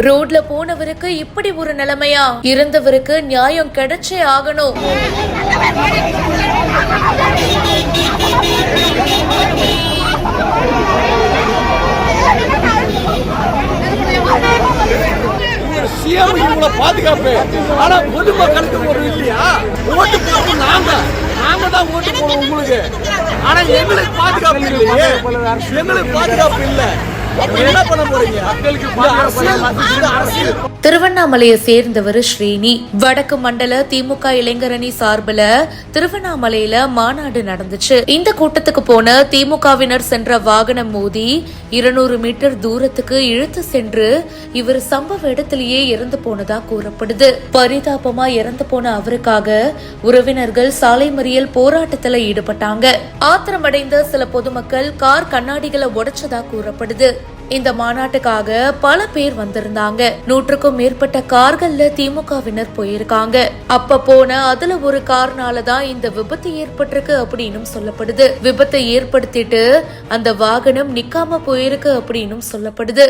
ரோட்ல போனவருக்கு இப்படி ஒரு நிலைமையா? இருந்தவருக்கு நியாயம் கிடைச்சே ஆகணும். பாதுகாப்பு ஆனா பொதுமக்களுக்கு ஒரு இல்லையா? ஓட்டு போடுறது நாங்க தான் ஓட்டு போடுவோம் உங்களுக்கு. ஆனா எங்களுக்கு பாதுகாப்பு இல்லையே, எங்களுக்கு பாதுகாப்பு இல்ல. என்ன பண்ண போறீங்க? திருவண்ணாமலையை சேர்ந்தவர் ஸ்ரீனி. வடக்கு மண்டல திமுக இளைஞரணி சார்பில் திருவண்ணாமலையில மாநாடு நடந்துச்சு. இந்த கூட்டத்துக்கு போன திமுகவினர் சென்ற வாகனம் மோதி 200 மீட்டர் தூரத்துக்கு இழுத்து சென்று இவர் சம்பவ இடத்திலேயே இறந்து போனதா கூறப்படுது. பரிதாபமா இறந்து போன அவருக்காக உறவினர்கள் சாலை மறியல் போராட்டத்துல ஈடுபட்டாங்க. ஆத்திரமடைந்த சில பொதுமக்கள் கார் கண்ணாடிகளை உடைச்சதா கூறப்படுது. இந்த மாநாட்டுக்காக பல பேர் வந்திருந்தாங்க. 100க்கும் மேற்பட்ட கார்கள்ல திமுகவினர் போயிருக்காங்க. அப்ப போன அதுல ஒரு கார்னாலதான் இந்த விபத்து ஏற்பட்டிருக்கு அப்படின்னு சொல்லப்படுது. விபத்தை ஏற்படுத்திட்டு அந்த வாகனம் நிக்காம போயிருக்கு அப்படின்னு சொல்லப்படுது.